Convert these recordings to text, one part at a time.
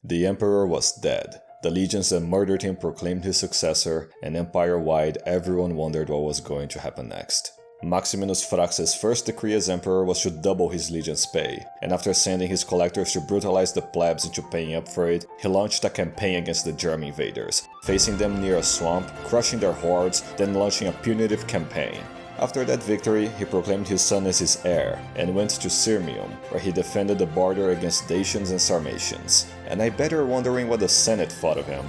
The emperor was dead. The legions that murdered him proclaimed his successor, and empire-wide everyone wondered what was going to happen next. Maximinus Thrax's first decree as emperor was to double his legion's pay, and after sending his collectors to brutalize the plebs into paying up for it, he launched a campaign against the German invaders, facing them near a swamp, crushing their hordes, then launching a punitive campaign. After that victory, he proclaimed his son as his heir, and went to Sirmium, where he defended the border against Dacians and Sarmatians. And I bet you're wondering what the Senate thought of him.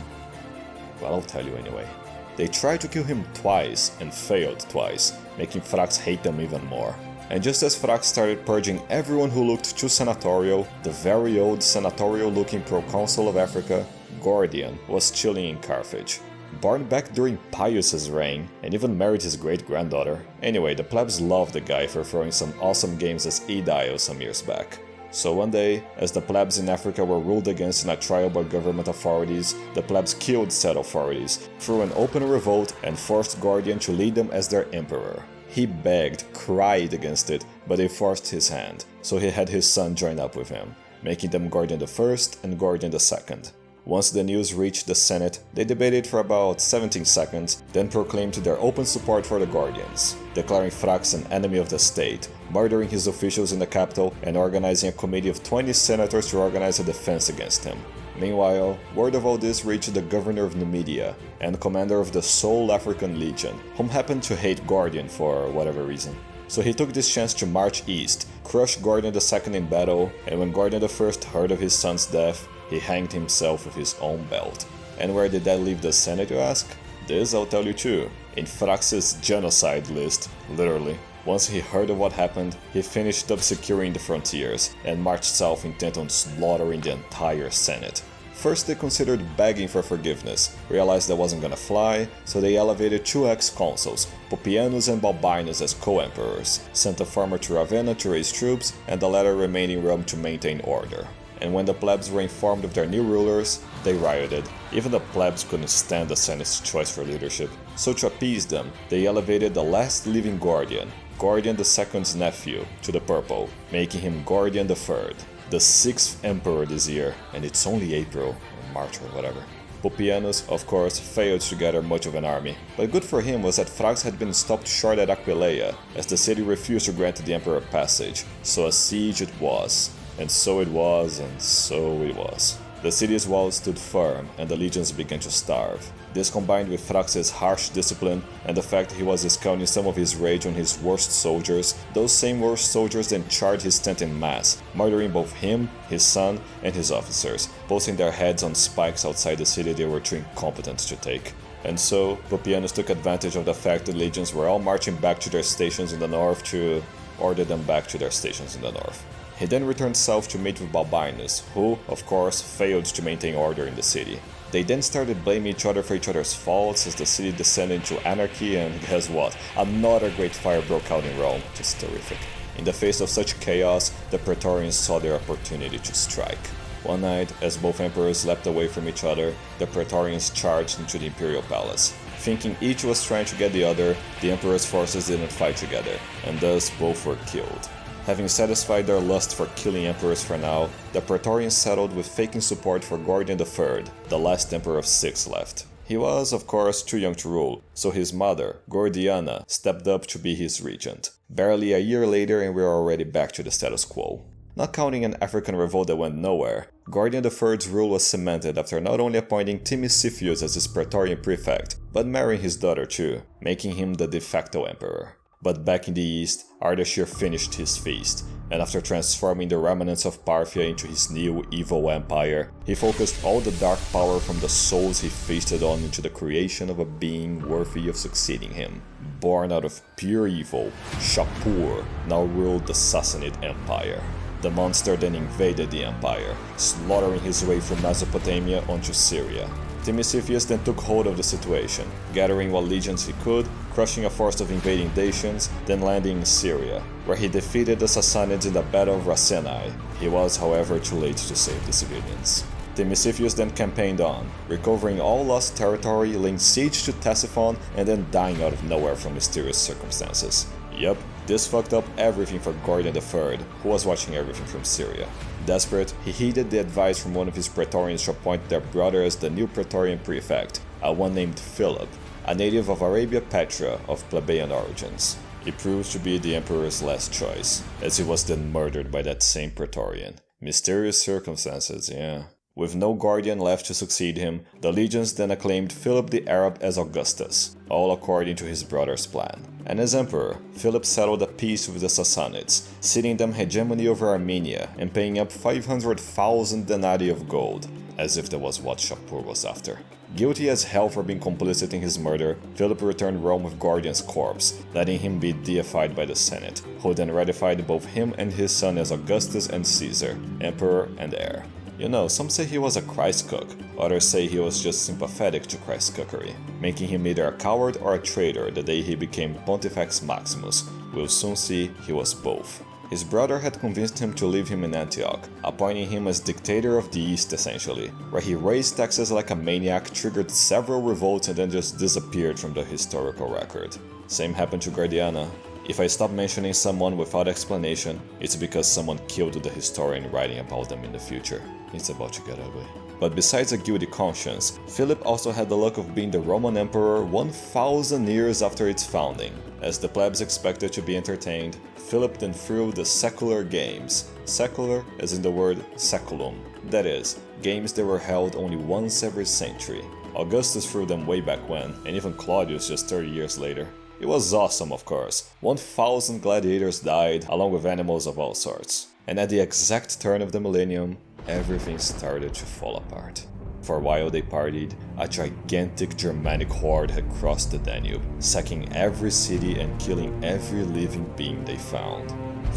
Well, I'll tell you anyway. They tried to kill him twice, and failed twice, making Thrax hate them even more. And just as Thrax started purging everyone who looked too senatorial, the very old senatorial-looking proconsul of Africa, Gordian, was chilling in Carthage. Born back during Pius's reign, and even married his great-granddaughter. Anyway, the plebs loved the guy for throwing some awesome games as Aedile some years back. So one day, as the plebs in Africa were ruled against in a trial by government authorities, the plebs killed said authorities, threw an open revolt, and forced Gordian to lead them as their emperor. He begged, cried against it, but they forced his hand, so he had his son join up with him, making them Gordian I and Gordian II. Once the news reached the Senate, they debated for about 17 seconds, then proclaimed their open support for the Gordians, declaring Thrax an enemy of the state, murdering his officials in the capital, and organizing a committee of 20 senators to organize a defense against him. Meanwhile, word of all this reached the governor of Numidia, and commander of the sole African Legion, whom happened to hate Gordian for whatever reason. So he took this chance to march east, crush Gordian II in battle, and when Gordian I heard of his son's death, he hanged himself with his own belt. And where did that leave the Senate, you ask? This I'll tell you too. In Thrax's genocide list, literally. Once he heard of what happened, he finished up securing the frontiers, and marched south intent on slaughtering the entire Senate. First they considered begging for forgiveness, realized that wasn't gonna fly, so they elevated two ex-consuls, Pupienus and Balbinus as co-emperors, sent a farmer to Ravenna to raise troops, and the latter remained in Rome to maintain order. And when the plebs were informed of their new rulers, they rioted. Even the plebs couldn't stand the Senate's choice for leadership. So to appease them, they elevated the last living Gordian, Gordian II's nephew, to the purple, making him Gordian III, the 6th emperor this year, and it's only April, or March or whatever. Pupienus, of course, failed to gather much of an army, but good for him was that Thrax had been stopped short at Aquileia, as the city refused to grant the emperor passage, so a siege it was. And so it was, and so it was. The city's walls stood firm, and the legions began to starve. This combined with Thrax's harsh discipline, and the fact that he was discounting some of his rage on his worst soldiers, those same worst soldiers then charged his tent in mass, murdering both him, his son, and his officers, posting their heads on spikes outside the city they were too incompetent to take. And so, Pupienus took advantage of the fact that legions were all marching back to their stations in the north to order them back to their stations in the north. He then returned south to meet with Balbinus, who, of course, failed to maintain order in the city. They then started blaming each other for each other's faults as the city descended into anarchy, and guess what? Another great fire broke out in Rome. Just terrific. In the face of such chaos, the Praetorians saw their opportunity to strike. One night, as both emperors leapt away from each other, the Praetorians charged into the imperial palace. Thinking each was trying to get the other, the emperor's forces didn't fight together, and thus both were killed. Having satisfied their lust for killing emperors for now, the Praetorians settled with faking support for Gordian III, the last emperor of 6 left. He was, of course, too young to rule, so his mother, Gordiana, stepped up to be his regent. Barely a year later and we're already back to the status quo. Not counting an African revolt that went nowhere, Gordian III's rule was cemented after not only appointing Timesifius as his Praetorian prefect, but marrying his daughter too, making him the de facto emperor. But back in the east, Ardashir finished his feast, and after transforming the remnants of Parthia into his new evil empire, he focused all the dark power from the souls he feasted on into the creation of a being worthy of succeeding him. Born out of pure evil, Shapur now ruled the Sassanid Empire. The monster then invaded the empire, slaughtering his way from Mesopotamia onto Syria. Timesifius then took hold of the situation, gathering what legions he could, crushing a force of invading Dacians, then landing in Syria, where he defeated the Sassanids in the Battle of Rasenae. He was, however, too late to save the civilians. Timesifius then campaigned on, recovering all lost territory, laying siege to Ctesiphon, and then dying out of nowhere from mysterious circumstances. Yup, This fucked up everything for Gordian III, who was watching everything from Syria. Desperate, he heeded the advice from one of his praetorians to appoint their brother as the new praetorian prefect, a one named Philip, a native of Arabia Petra of plebeian origins. He proved to be the emperor's last choice, as he was then murdered by that same praetorian. Mysterious circumstances, yeah. With no Gordian left to succeed him, the legions then acclaimed Philip the Arab as Augustus, all according to his brother's plan. And as emperor, Philip settled a peace with the Sassanids, ceding them hegemony over Armenia and paying up 500,000 denarii of gold, as if that was what Shapur was after. Guilty as hell for being complicit in his murder, Philip returned Rome with Gordian's corpse, letting him be deified by the Senate, who then ratified both him and his son as Augustus and Caesar, emperor and heir. You know, some say he was a Christ cook, others say he was just sympathetic to Christ's cookery, making him either a coward or a traitor the day he became Pontifex Maximus. We'll soon see he was both. His brother had convinced him to leave him in Antioch, appointing him as dictator of the East essentially, where he raised taxes like a maniac, triggered several revolts and then just disappeared from the historical record. Same happened to Gordiana. If I stop mentioning someone without explanation, it's because someone killed the historian writing about them in the future. It's about to get ugly. But besides a guilty conscience, Philip also had the luck of being the Roman emperor 1,000 years after its founding. As the plebs expected to be entertained, Philip then threw the secular games. Secular as in the word saculum. That is, games that were held only once every century. Augustus threw them way back when, and even Claudius just 30 years later. It was awesome, of course. 1,000 gladiators died, along with animals of all sorts. And at the exact turn of the millennium, everything started to fall apart. For while they partied, a gigantic Germanic horde had crossed the Danube, sacking every city and killing every living being they found.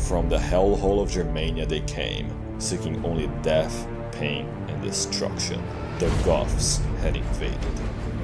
From the hellhole of Germania they came, seeking only death, pain, and destruction. The Goths had invaded.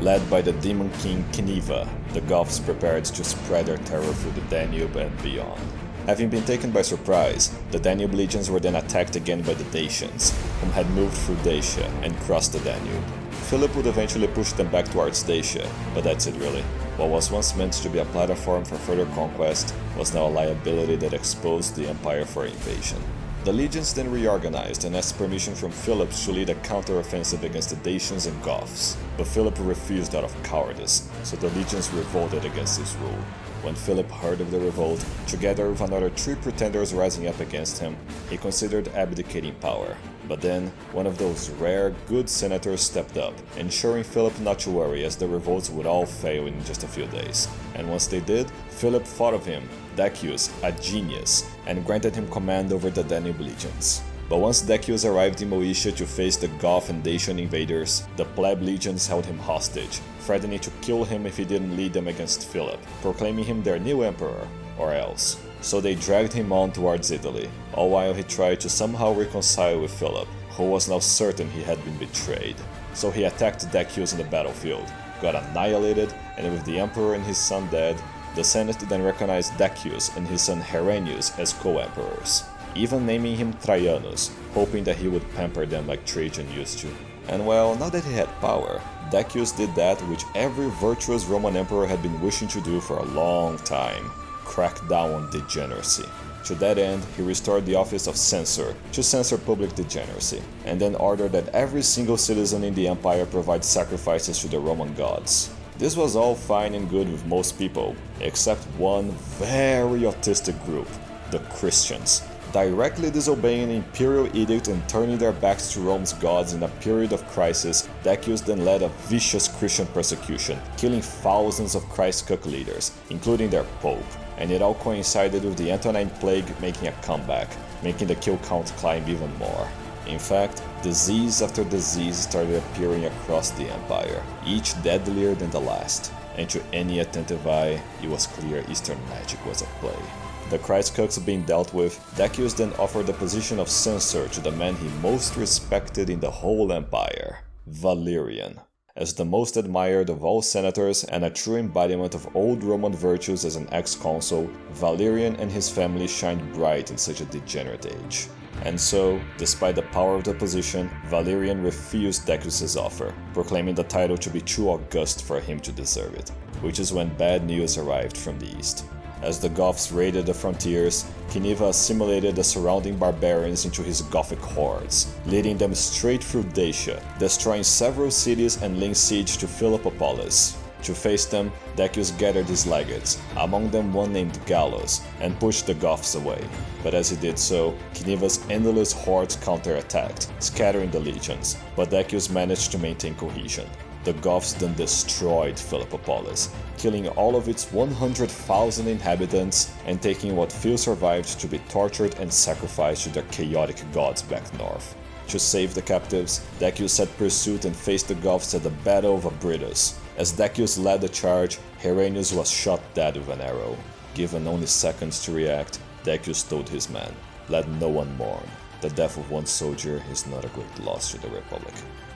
Led by the demon king Cniva, the Goths prepared to spread their terror through the Danube and beyond. Having been taken by surprise, the Danube legions were then attacked again by the Dacians, whom had moved through Dacia and crossed the Danube. Philip would eventually push them back towards Dacia, but that's it really. What was once meant to be a platform for further conquest was now a liability that exposed the empire for invasion. The legions then reorganized and asked permission from Philip to lead a counter-offensive against the Dacians and Goths, but Philip refused out of cowardice, so the legions revolted against his rule. When Philip heard of the revolt, together with another 3 pretenders rising up against him, he considered abdicating power. But then, one of those rare, good senators stepped up, ensuring Philip not to worry as the revolts would all fail in just a few days. And once they did, Philip thought of him, Decius, a genius, and granted him command over the Danube legions. But once Decius arrived in Moesia to face the Goth and Dacian invaders, the pleb legions held him hostage, threatening to kill him if he didn't lead them against Philip, proclaiming him their new emperor, or else. So they dragged him on towards Italy, all while he tried to somehow reconcile with Philip, who was now certain he had been betrayed. So he attacked Decius in the battlefield, got annihilated, and with the emperor and his son dead, the Senate then recognized Decius and his son Herennius as co-emperors, even naming him Trajanus, hoping that he would pamper them like Trajan used to. And well, now that he had power, Decius did that which every virtuous Roman emperor had been wishing to do for a long time: crack down on degeneracy. To that end, he restored the office of censor to censor public degeneracy, and then ordered that every single citizen in the empire provide sacrifices to the Roman gods. This was all fine and good with most people, except one very autistic group, the Christians. Directly disobeying an imperial edict and turning their backs to Rome's gods in a period of crisis, Decius then led a vicious Christian persecution, killing thousands of Christ-cook leaders, including their pope, and it all coincided with the Antonine Plague making a comeback, making the kill count climb even more. In fact, disease after disease started appearing across the empire, each deadlier than the last, and to any attentive eye, it was clear Eastern magic was at play. The Christ cooks being dealt with, Decius then offered the position of censor to the man he most respected in the whole empire, Valerian. As the most admired of all senators and a true embodiment of old Roman virtues as an ex-consul, Valerian and his family shined bright in such a degenerate age. And so, despite the power of the position, Valerian refused Decius' offer, proclaiming the title to be too august for him to deserve it, which is when bad news arrived from the east. As the Goths raided the frontiers, Cniva assimilated the surrounding barbarians into his Gothic hordes, leading them straight through Dacia, destroying several cities and laying siege to Philippopolis. To face them, Decius gathered his legates, among them one named Gallus, and pushed the Goths away. But as he did so, Cniva's endless hordes counterattacked, scattering the legions, but Decius managed to maintain cohesion. The Goths then destroyed Philippopolis, killing all of its 100,000 inhabitants and taking what few survived to be tortured and sacrificed to their chaotic gods back north. To save the captives, Decius set pursuit and faced the Goths at the Battle of Abritus. As Decius led the charge, Herennius was shot dead with an arrow. Given only seconds to react, Decius told his men, "Let no one mourn. The death of one soldier is not a great loss to the Republic."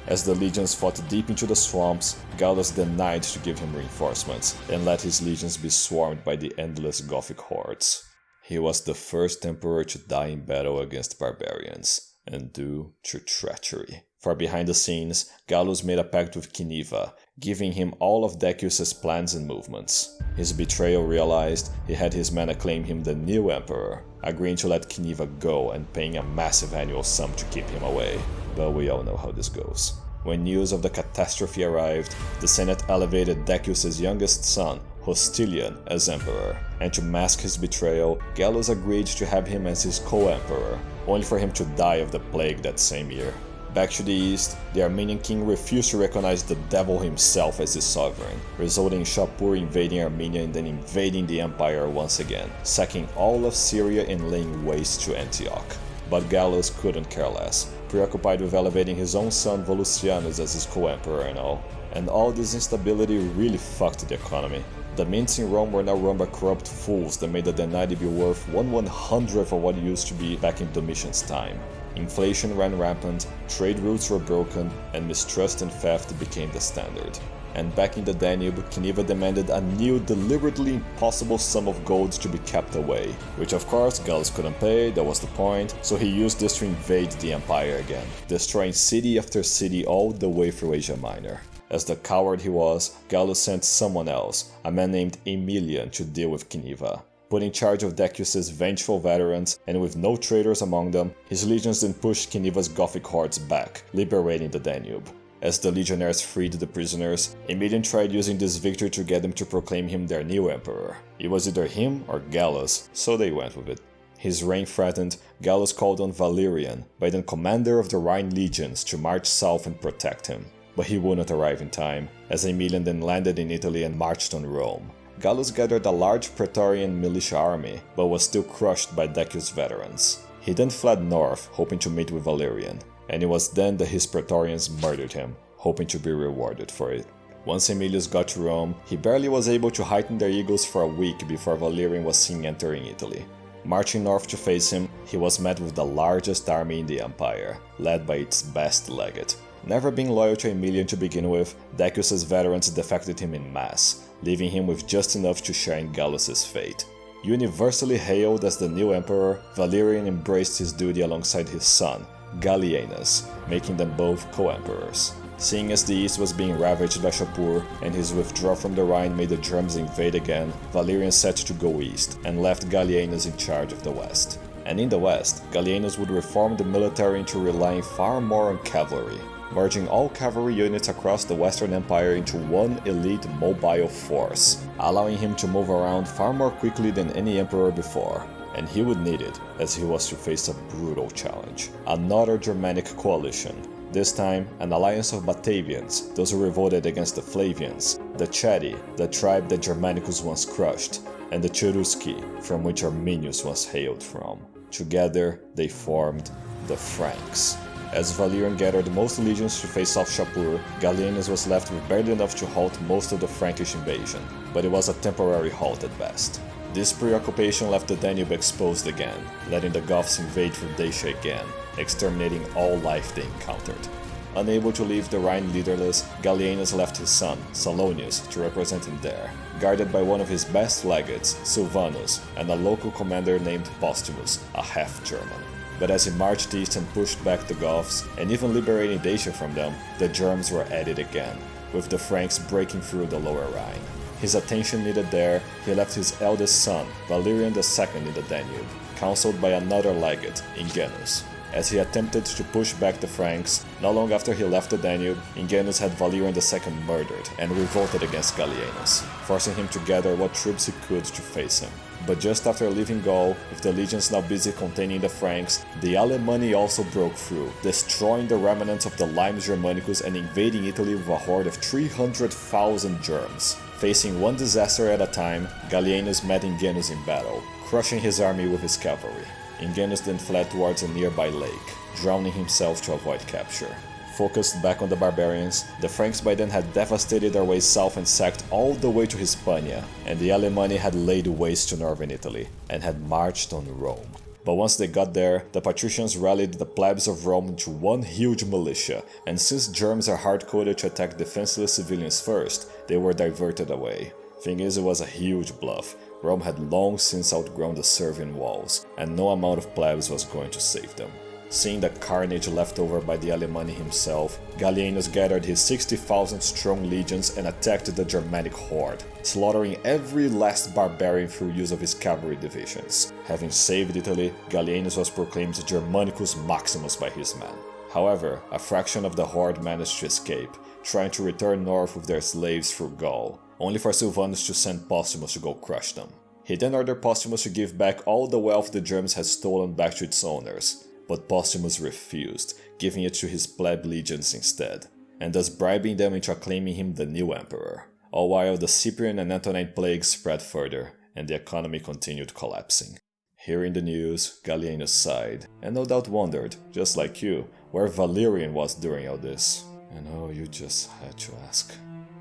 As the legions fought deep into the swamps, Gallus denied to give him reinforcements and let his legions be swarmed by the endless Gothic hordes. He was the first emperor to die in battle against barbarians, and due to treachery. For behind the scenes, Gallus made a pact with Cniva, giving him all of Decius's plans and movements. His betrayal realized, he had his men acclaim him the new emperor, agreeing to let Cniva go and paying a massive annual sum to keep him away. But we all know how this goes. When news of the catastrophe arrived, the Senate elevated Decius's youngest son, Hostilian, as emperor, and to mask his betrayal, Gallus agreed to have him as his co-emperor, only for him to die of the plague that same year. Back to the east, the Armenian king refused to recognize the devil himself as his sovereign, resulting in Shapur invading Armenia and then invading the empire once again, sacking all of Syria and laying waste to Antioch. But Gallus couldn't care less, preoccupied with elevating his own son Volusianus as his co-emperor and all. And all this instability really fucked the economy. The mints in Rome were now run by corrupt fools that made the denarii be worth 1/100th of what it used to be back in Domitian's time. Inflation ran rampant, trade routes were broken, and mistrust and theft became the standard. And back in the Danube, Cniva demanded a new, deliberately impossible sum of gold to be kept away. Which of course Gallus couldn't pay, that was the point, so he used this to invade the empire again, destroying city after city all the way through Asia Minor. As the coward he was, Gallus sent someone else, a man named Aemilian, to deal with Cniva. Put in charge of Decius's vengeful veterans, and with no traitors among them, his legions then pushed Cniva's Gothic hordes back, liberating the Danube. As the legionnaires freed the prisoners, Aemilian tried using this victory to get them to proclaim him their new emperor. It was either him or Gallus, so they went with it. His reign threatened, Gallus called on Valerian, by then commander of the Rhine legions, to march south and protect him. But he wouldn't arrive in time, as Aemilian then landed in Italy and marched on Rome. Gallus gathered a large Praetorian militia army, but was still crushed by Decius' veterans. He then fled north, hoping to meet with Valerian, and it was then that his Praetorians murdered him, hoping to be rewarded for it. Once Aemilius got to Rome, he barely was able to heighten their eagles for a week before Valerian was seen entering Italy. Marching north to face him, he was met with the largest army in the empire, led by its best legate. Never being loyal to Aemilian to begin with, Decius's veterans defected him en masse, leaving him with just enough to share in Gallus's fate. Universally hailed as the new emperor, Valerian embraced his duty alongside his son, Gallienus, making them both co-emperors. Seeing as the east was being ravaged by Shapur and his withdrawal from the Rhine made the Germans invade again, Valerian set to go east and left Gallienus in charge of the west. And in the west, Gallienus would reform the military into relying far more on cavalry, merging all cavalry units across the Western Empire into one elite mobile force, allowing him to move around far more quickly than any emperor before. And he would need it, as he was to face a brutal challenge. Another Germanic coalition, this time an alliance of Batavians, those who revolted against the Flavians, the Chatti, the tribe that Germanicus once crushed, and the Cherusci, from which Arminius once hailed from. Together, they formed the Franks. As Valerian gathered most legions to face off Shapur, Gallienus was left with barely enough to halt most of the Frankish invasion, but it was a temporary halt at best. This preoccupation left the Danube exposed again, letting the Goths invade through Dacia again, exterminating all life they encountered. Unable to leave the Rhine leaderless, Gallienus left his son, Salonius, to represent him there, guarded by one of his best legates, Silvanus, and a local commander named Postumus, a half-German. But as he marched east and pushed back the Goths, and even liberating Dacia from them, the Germans were at it again, with the Franks breaking through the lower Rhine. His attention needed there, he left his eldest son, Valerian II, in the Danube, counseled by another legate, Ingenuus. As he attempted to push back the Franks, not long after he left the Danube, Ingenuus had Valerian II murdered and revolted against Gallienus, forcing him to gather what troops he could to face him. But just after leaving Gaul, with the legions now busy containing the Franks, the Alemanni also broke through, destroying the remnants of the Limes Germanicus and invading Italy with a horde of 300,000 Germs. Facing one disaster at a time, Gallienus met Ingenuus in battle, crushing his army with his cavalry. Ingenuus then fled towards a nearby lake, drowning himself to avoid capture. Focused back on the barbarians, the Franks by then had devastated their way south and sacked all the way to Hispania, and the Alemanni had laid waste to northern Italy, and had marched on Rome. But once they got there, the patricians rallied the plebs of Rome into one huge militia, and since Germs are hard-coded to attack defenseless civilians first, they were diverted away. Thing is, it was a huge bluff. Rome had long since outgrown the Servian walls, and no amount of plebs was going to save them. Seeing the carnage left over by the Alemanni himself, Gallienus gathered his 60,000 strong legions and attacked the Germanic horde, slaughtering every last barbarian through use of his cavalry divisions. Having saved Italy, Gallienus was proclaimed Germanicus Maximus by his men. However, a fraction of the horde managed to escape, trying to return north with their slaves through Gaul, only for Silvanus to send Postumus to go crush them. He then ordered Postumus to give back all the wealth the Germs had stolen back to its owners, but Postumus refused, giving it to his pleb legions instead, and thus bribing them into acclaiming him the new emperor. All while the Cyprian and Antonine plagues spread further, and the economy continued collapsing. Hearing the news, Gallienus sighed, and no doubt wondered, just like you, where Valerian was during all this. And oh, you just had to ask.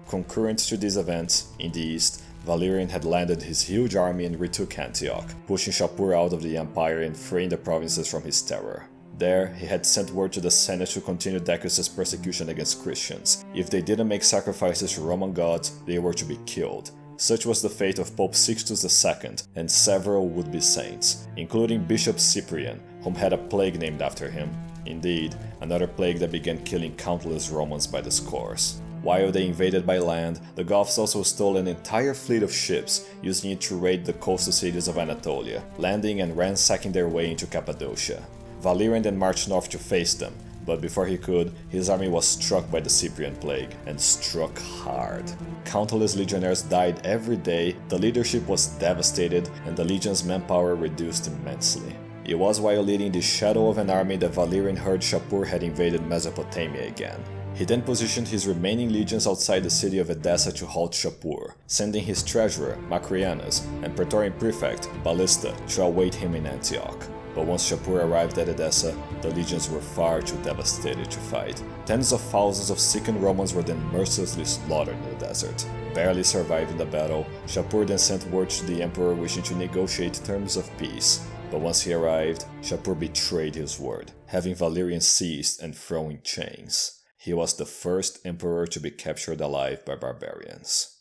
Concurrent to these events, in the east, Valerian had landed his huge army and retook Antioch, pushing Shapur out of the empire and freeing the provinces from his terror. There, he had sent word to the Senate to continue Decius' persecution against Christians. If they didn't make sacrifices to Roman gods, they were to be killed. Such was the fate of Pope Sixtus II and several would-be saints, including Bishop Cyprian, whom had a plague named after him. Indeed, another plague that began killing countless Romans by the scores. While they invaded by land, the Goths also stole an entire fleet of ships, using it to raid the coastal cities of Anatolia, landing and ransacking their way into Cappadocia. Valerian then marched north to face them, but before he could, his army was struck by the Cyprian plague, and struck hard. Countless legionnaires died every day, the leadership was devastated, and the legion's manpower reduced immensely. It was while leading the shadow of an army that Valerian heard Shapur had invaded Mesopotamia again. He then positioned his remaining legions outside the city of Edessa to halt Shapur, sending his treasurer, Macrianus, and Praetorian prefect, Ballista, to await him in Antioch. But once Shapur arrived at Edessa, the legions were far too devastated to fight. Tens of thousands of sickened Romans were then mercilessly slaughtered in the desert. Barely surviving the battle, Shapur then sent word to the emperor wishing to negotiate terms of peace. But once he arrived, Shapur betrayed his word, having Valerian seized and thrown in chains. He was the first emperor to be captured alive by barbarians.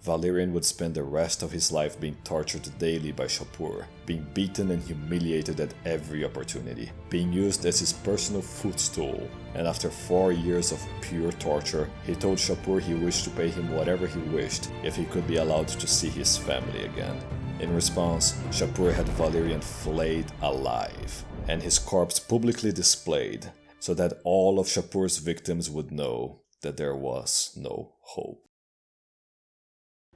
Valerian would spend the rest of his life being tortured daily by Shapur, being beaten and humiliated at every opportunity, being used as his personal footstool, and after 4 years of pure torture, he told Shapur he wished to pay him whatever he wished if he could be allowed to see his family again. In response, Shapur had Valerian flayed alive, and his corpse publicly displayed, so that all of Shapur's victims would know that there was no hope.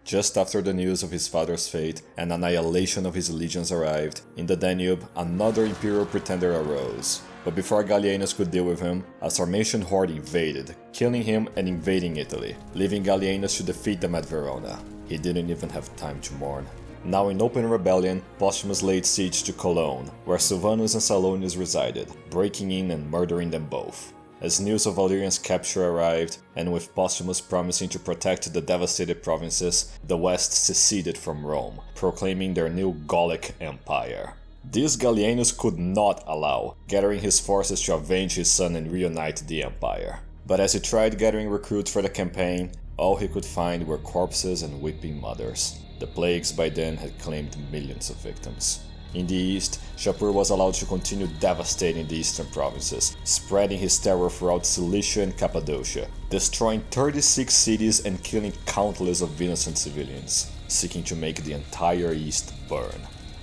Just after the news of his father's fate and annihilation of his legions arrived, in the Danube, another imperial pretender arose. But before Gallienus could deal with him, a Sarmatian horde invaded, killing him and invading Italy, leaving Gallienus to defeat them at Verona. He didn't even have time to mourn. Now in open rebellion, Postumus laid siege to Cologne, where Silvanus and Salonius resided, breaking in and murdering them both. As news of Valerian's capture arrived, and with Postumus promising to protect the devastated provinces, the West seceded from Rome, proclaiming their new Gallic Empire. This Gallienus could not allow, gathering his forces to avenge his son and reunite the empire. But as he tried gathering recruits for the campaign, all he could find were corpses and weeping mothers. The plagues by then had claimed millions of victims. In the east, Shapur was allowed to continue devastating the eastern provinces, spreading his terror throughout Cilicia and Cappadocia, destroying 36 cities and killing countless of innocent civilians, seeking to make the entire east burn.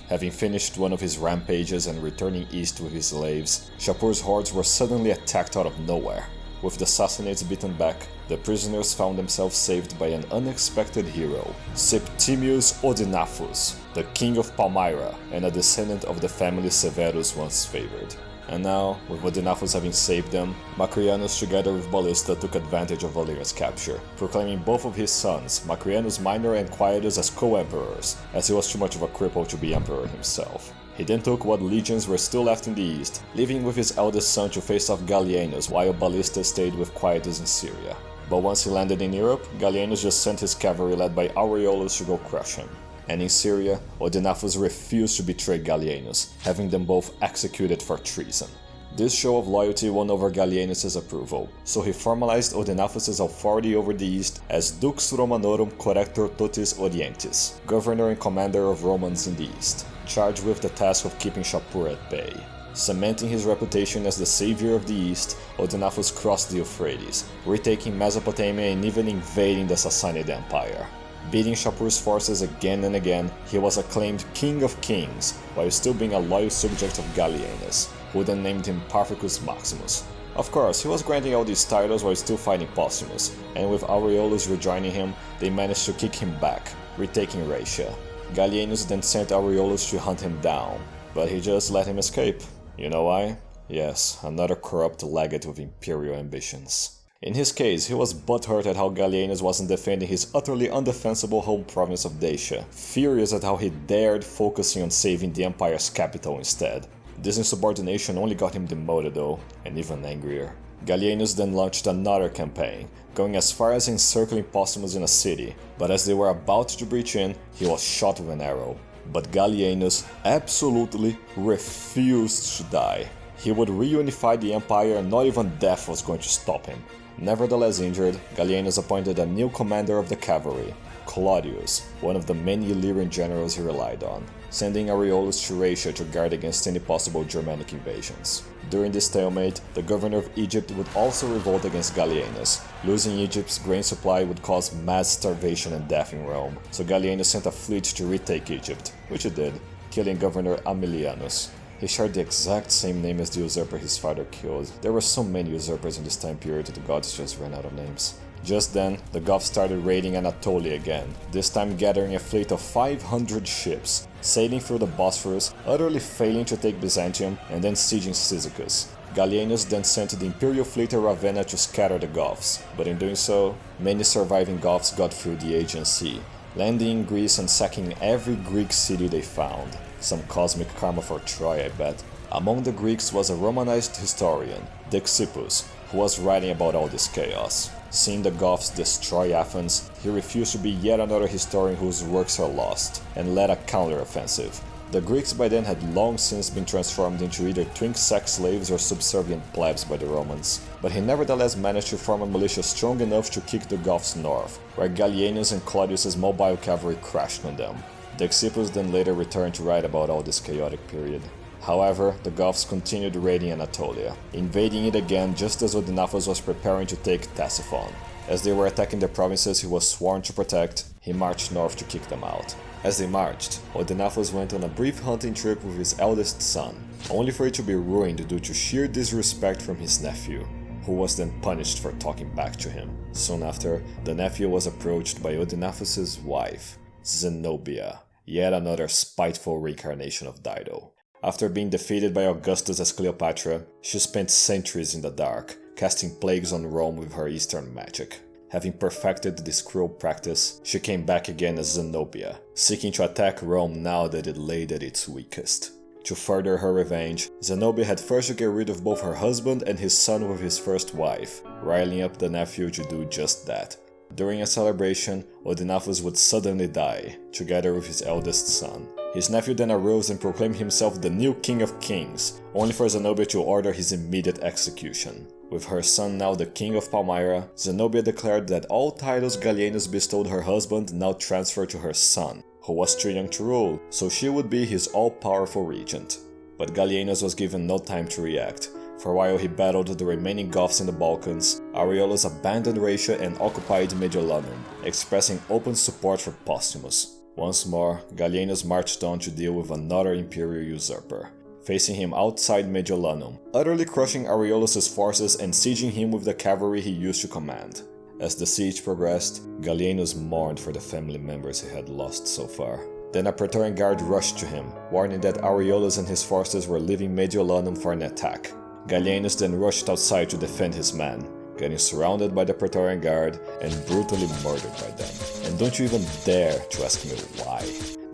Having finished one of his rampages and returning east with his slaves, Shapur's hordes were suddenly attacked out of nowhere. With the Sassanids beaten back, the prisoners found themselves saved by an unexpected hero, Septimius Odaenathus, the king of Palmyra and a descendant of the family Severus once favored. And now, with Odaenathus having saved them, Macrianus together with Ballista took advantage of Valerian's capture, proclaiming both of his sons, Macrianus Minor and Quietus, as co-emperors, as he was too much of a cripple to be emperor himself. He then took what legions were still left in the east, leaving with his eldest son to face off Gallienus while Ballista stayed with Quietus in Syria. But once he landed in Europe, Gallienus just sent his cavalry led by Aureolus to go crush him. And in Syria, Odaenathus refused to betray Gallienus, having them both executed for treason. This show of loyalty won over Gallienus' approval, so he formalized Odaenathus' authority over the east as Dux Romanorum Corrector Totis Orientis, governor and commander of Romans in the east, charged with the task of keeping Shapur at bay. Cementing his reputation as the savior of the east, Odaenathus crossed the Euphrates, retaking Mesopotamia and even invading the Sassanid Empire. Beating Shapur's forces again and again, he was acclaimed King of Kings, while still being a loyal subject of Gallienus, who then named him Parthicus Maximus. Of course, he was granting all these titles while still fighting Postumus, and with Aureolus rejoining him, they managed to kick him back, retaking Raetia. Gallienus then sent Aureolus to hunt him down, but he just let him escape. You know why? Yes, another corrupt legate with imperial ambitions. In his case, he was butthurt at how Gallienus wasn't defending his utterly undefensible home province of Dacia, furious at how he dared focusing on saving the empire's capital instead. This insubordination only got him demoted though, and even angrier. Gallienus then launched another campaign, going as far as encircling Postumus in a city, but as they were about to breach in, he was shot with an arrow. But Gallienus absolutely refused to die. He would reunify the empire and not even death was going to stop him. Nevertheless injured, Gallienus appointed a new commander of the cavalry, Claudius, one of the many Illyrian generals he relied on, sending Aureolus to Raetia to guard against any possible Germanic invasions. During this stalemate, the governor of Egypt would also revolt against Gallienus. Losing Egypt's grain supply would cause mass starvation and death in Rome, so Gallienus sent a fleet to retake Egypt, which it did, killing Governor Aemilianus. He shared the exact same name as the usurper his father killed. There were so many usurpers in this time period that the gods just ran out of names. Just then, the Goths started raiding Anatolia again, this time gathering a fleet of 500 ships, sailing through the Bosphorus, utterly failing to take Byzantium, and then sieging Cyzicus. Gallienus then sent the imperial fleet to Ravenna to scatter the Goths, but in doing so, many surviving Goths got through the Aegean Sea, landing in Greece and sacking every Greek city they found. Some cosmic karma for Troy, I bet. Among the Greeks was a Romanized historian, Decius, who was writing about all this chaos. Seeing the Goths destroy Athens, he refused to be yet another historian whose works are lost, and led a counter-offensive. The Greeks by then had long since been transformed into either twink-sex slaves or subservient plebs by the Romans, but he nevertheless managed to form a militia strong enough to kick the Goths north, where Gallienus and Claudius' mobile cavalry crashed on them. Decius then later returned to write about all this chaotic period. However, the Goths continued raiding Anatolia, invading it again just as Odaenathus was preparing to take Ctesiphon. As they were attacking the provinces he was sworn to protect, he marched north to kick them out. As they marched, Odaenathus went on a brief hunting trip with his eldest son, only for it to be ruined due to sheer disrespect from his nephew, who was then punished for talking back to him. Soon after, the nephew was approached by Odaenathus' wife, Zenobia, yet another spiteful reincarnation of Dido. After being defeated by Augustus as Cleopatra, she spent centuries in the dark, casting plagues on Rome with her Eastern magic. Having perfected this cruel practice, she came back again as Zenobia, seeking to attack Rome now that it laid at its weakest. To further her revenge, Zenobia had first to get rid of both her husband and his son with his first wife, riling up the nephew to do just that. During a celebration, Odaenathus would suddenly die, together with his eldest son. His nephew then arose and proclaimed himself the new King of Kings, only for Zenobia to order his immediate execution. With her son now the King of Palmyra, Zenobia declared that all titles Gallienus bestowed her husband now transferred to her son, who was too young to rule, so she would be his all-powerful regent. But Gallienus was given no time to react. For while he battled the remaining Goths in the Balkans, Aureolus abandoned Raetia and occupied Mediolanum, expressing open support for Postumus. Once more, Gallienus marched on to deal with another imperial usurper, facing him outside Mediolanum, utterly crushing Aureolus's forces and sieging him with the cavalry he used to command. As the siege progressed, Gallienus mourned for the family members he had lost so far. Then a Praetorian Guard rushed to him, warning that Aureolus and his forces were leaving Mediolanum for an attack. Gallienus then rushed outside to defend his men, getting surrounded by the Praetorian Guard and brutally murdered by them. And don't you even dare to ask me why.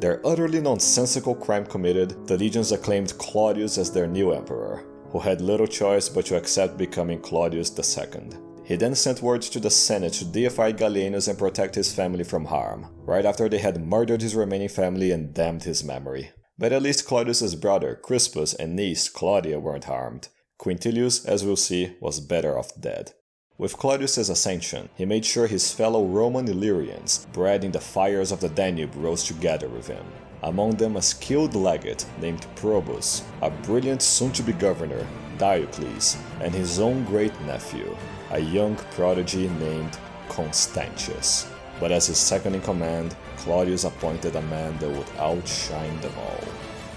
Their utterly nonsensical crime committed, the legions acclaimed Claudius as their new emperor, who had little choice but to accept becoming Claudius II. He then sent word to the Senate to deify Gallienus and protect his family from harm, right after they had murdered his remaining family and damned his memory. But at least Claudius's brother Crispus and niece Claudia weren't harmed. Quintilius, as we'll see, was better off dead. With Claudius's ascension, he made sure his fellow Roman Illyrians, bred in the fires of the Danube, rose together with him. Among them a skilled legate named Probus, a brilliant soon-to-be governor, Diocles, and his own great-nephew, a young prodigy named Constantius. But as his second-in-command, Claudius appointed a man that would outshine them all.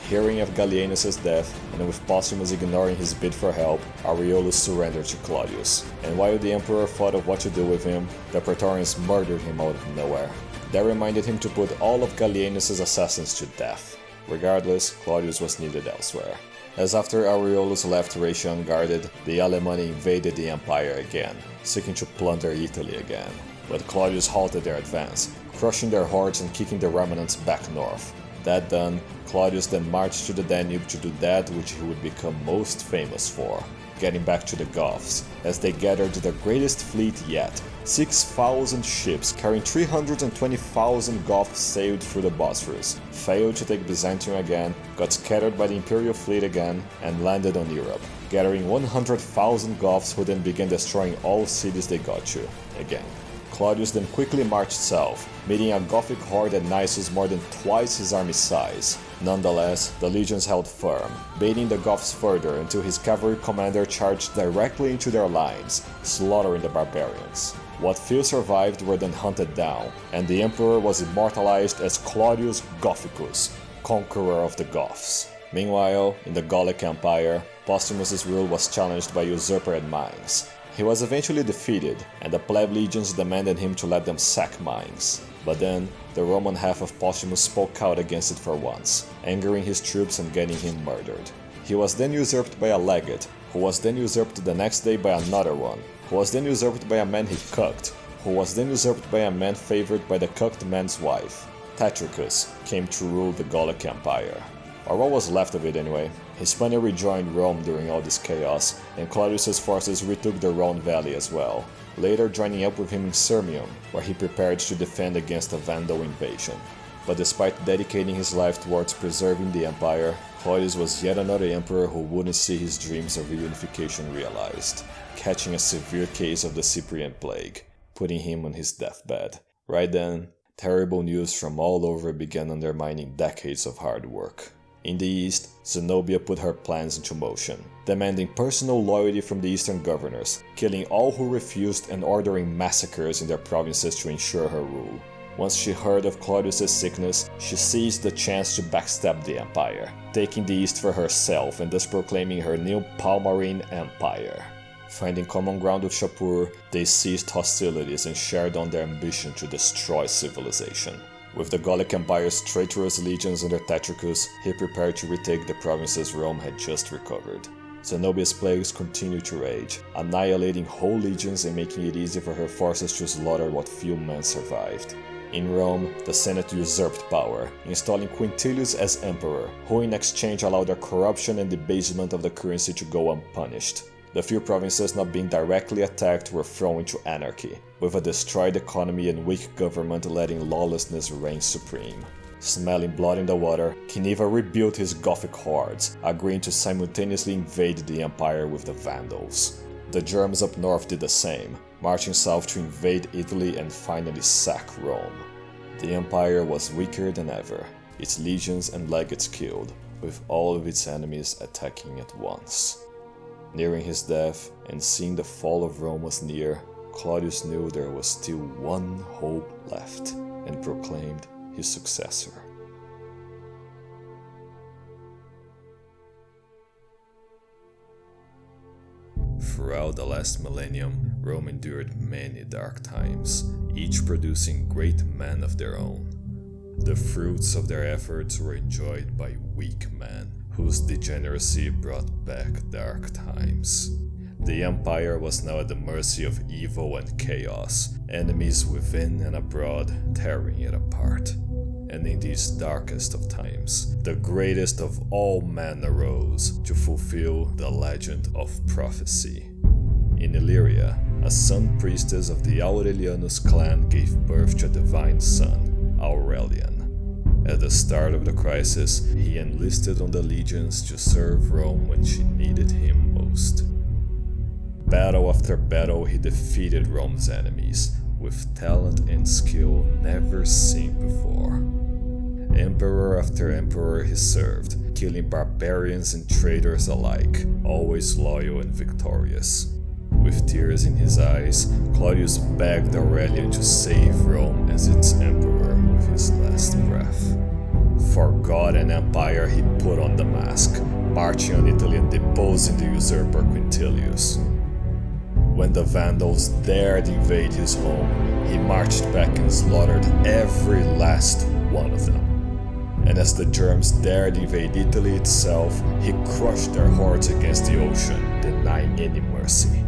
Hearing of Gallienus' death, and with Postumus ignoring his bid for help, Aureolus surrendered to Claudius. And while the emperor thought of what to do with him, the Praetorians murdered him out of nowhere. That reminded him to put all of Gallienus' assassins to death. Regardless, Claudius was needed elsewhere. As after Aureolus left Raetia unguarded, the Alemanni invaded the empire again, seeking to plunder Italy again. But Claudius halted their advance, crushing their hordes and kicking the remnants back north. That done, Claudius then marched to the Danube to do that which he would become most famous for, getting back to the Goths, as they gathered the greatest fleet yet. 6,000 ships carrying 320,000 Goths sailed through the Bosphorus, failed to take Byzantium again, got scattered by the imperial fleet again, and landed on Europe, gathering 100,000 Goths who then began destroying all cities they got to, again. Claudius then quickly marched south, meeting a Gothic horde at Nisus more than twice his army size. Nonetheless, the legions held firm, baiting the Goths further until his cavalry commander charged directly into their lines, slaughtering the barbarians. What few survived were then hunted down, and the emperor was immortalized as Claudius Gothicus, conqueror of the Goths. Meanwhile, in the Gallic Empire, Postumus's rule was challenged by usurper at Mainz. He was eventually defeated, and the pleb legions demanded him to let them sack Mainz. But then, the Roman half of Postumus spoke out against it for once, angering his troops and getting him murdered. He was then usurped by a legate, who was then usurped the next day by another one, who was then usurped by a man he cucked, who was then usurped by a man favored by the cucked man's wife. Tetricus came to rule the Gallic Empire. Or what was left of it anyway. Hispania rejoined Rome during all this chaos, and Claudius's forces retook the Rhone Valley as well, later joining up with him in Sirmium, where he prepared to defend against a Vandal invasion. But despite dedicating his life towards preserving the empire, Claudius was yet another emperor who wouldn't see his dreams of reunification realized, catching a severe case of the Cyprian plague, putting him on his deathbed. Right then, terrible news from all over began undermining decades of hard work. In the east, Zenobia put her plans into motion, demanding personal loyalty from the eastern governors, killing all who refused and ordering massacres in their provinces to ensure her rule. Once she heard of Claudius's sickness, she seized the chance to backstab the empire, taking the east for herself and thus proclaiming her new Palmyrene Empire. Finding common ground with Shapur, they ceased hostilities and shared on their ambition to destroy civilization. With the Gallic Empire's traitorous legions under Tetricus, he prepared to retake the provinces Rome had just recovered. Zenobia's plagues continued to rage, annihilating whole legions and making it easy for her forces to slaughter what few men survived. In Rome, the Senate usurped power, installing Quintilius as emperor, who in exchange allowed the corruption and debasement of the currency to go unpunished. The few provinces not being directly attacked were thrown into anarchy, with a destroyed economy and weak government letting lawlessness reign supreme. Smelling blood in the water, Cniva rebuilt his Gothic hordes, agreeing to simultaneously invade the empire with the Vandals. The Germans up north did the same, marching south to invade Italy and finally sack Rome. The empire was weaker than ever, its legions and legates killed, with all of its enemies attacking at once. Nearing his death and seeing the fall of Rome was near, Claudius knew there was still one hope left and proclaimed his successor. Throughout the last millennium, Rome endured many dark times, each producing great men of their own. The fruits of their efforts were enjoyed by weak men, whose degeneracy brought back dark times. The empire was now at the mercy of evil and chaos, enemies within and abroad tearing it apart. And in these darkest of times, the greatest of all men arose to fulfill the legend of prophecy. In Illyria, a sun priestess of the Aurelianus clan gave birth to a divine son, Aurelian. At the start of the crisis, he enlisted on the legions to serve Rome when she needed him most. Battle after battle, he defeated Rome's enemies, with talent and skill never seen before. Emperor after emperor he served, killing barbarians and traitors alike, always loyal and victorious. With tears in his eyes, Claudius begged Aurelian to save Rome as its emperor with his last breath. For God and empire he put on the mask, marching on Italy and deposing the usurper Quintilius. When the Vandals dared invade his home, he marched back and slaughtered every last one of them. And as the Germs dared invade Italy itself, he crushed their hordes against the ocean, denying any mercy.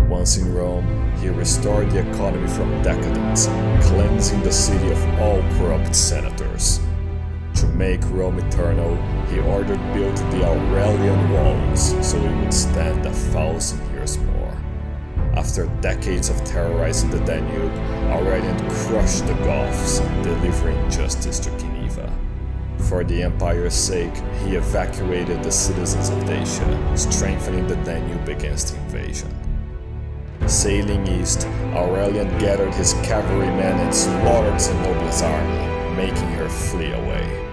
Once in Rome, he restored the economy from decadence, cleansing the city of all corrupt senators. To make Rome eternal, he ordered built the Aurelian walls so it would stand 1,000 years more. After decades of terrorizing the Danube, Aurelian crushed the Goths, delivering justice to Geneva. For the empire's sake, he evacuated the citizens of Dacia, strengthening the Danube against invasion. Sailing east, Aurelian gathered his cavalrymen and slaughtered Zenobia's army, making her flee away.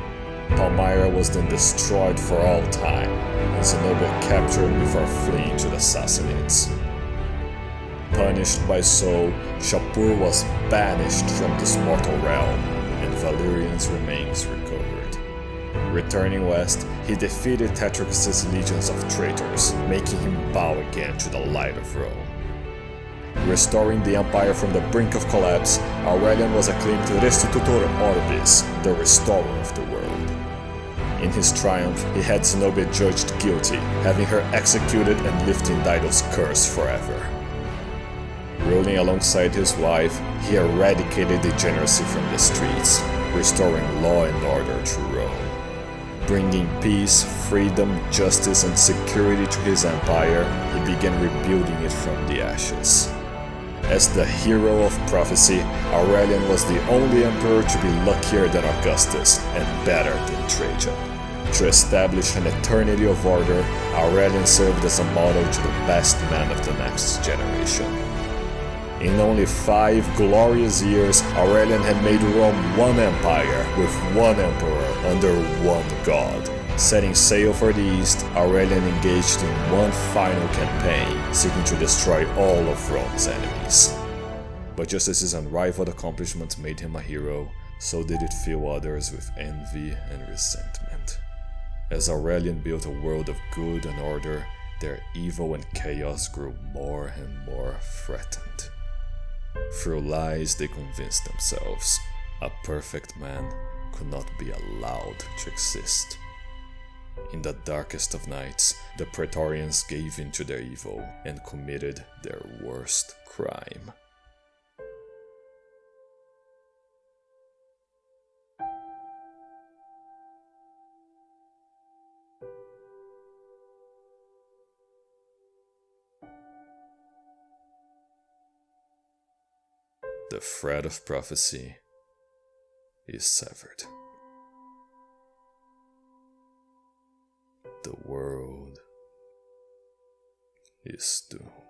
Palmyra was then destroyed for all time, and Zenobia captured before fleeing to the Sassanids. Punished by Sol, Shapur was banished from this mortal realm, and Valerian's remains recovered. Returning west, he defeated Tetricus' legions of traitors, making him bow again to the light of Rome. Restoring the empire from the brink of collapse, Aurelian was acclaimed Restitutor Orbis, the restorer of the world. In his triumph, he had Zenobia judged guilty, having her executed and lifting Dido's curse forever. Ruling alongside his wife, he eradicated degeneracy from the streets, restoring law and order to Rome. Bringing peace, freedom, justice, and security to his empire, he began rebuilding it from the ashes. As the hero of prophecy, Aurelian was the only emperor to be luckier than Augustus and better than Trajan. To establish an eternity of order, Aurelian served as a model to the best men of the next generation. In only 5 glorious years, Aurelian had made Rome one empire with one emperor under one god. Setting sail for the east, Aurelian engaged in one final campaign, seeking to destroy all of Rome's enemies. But just as his unrivaled accomplishments made him a hero, so did it fill others with envy and resentment. As Aurelian built a world of good and order, their evil and chaos grew more and more threatened. Through lies they convinced themselves a perfect man could not be allowed to exist. In the darkest of nights, the Praetorians gave in to their evil and committed their worst crime. The thread of prophecy is severed. The world is doomed.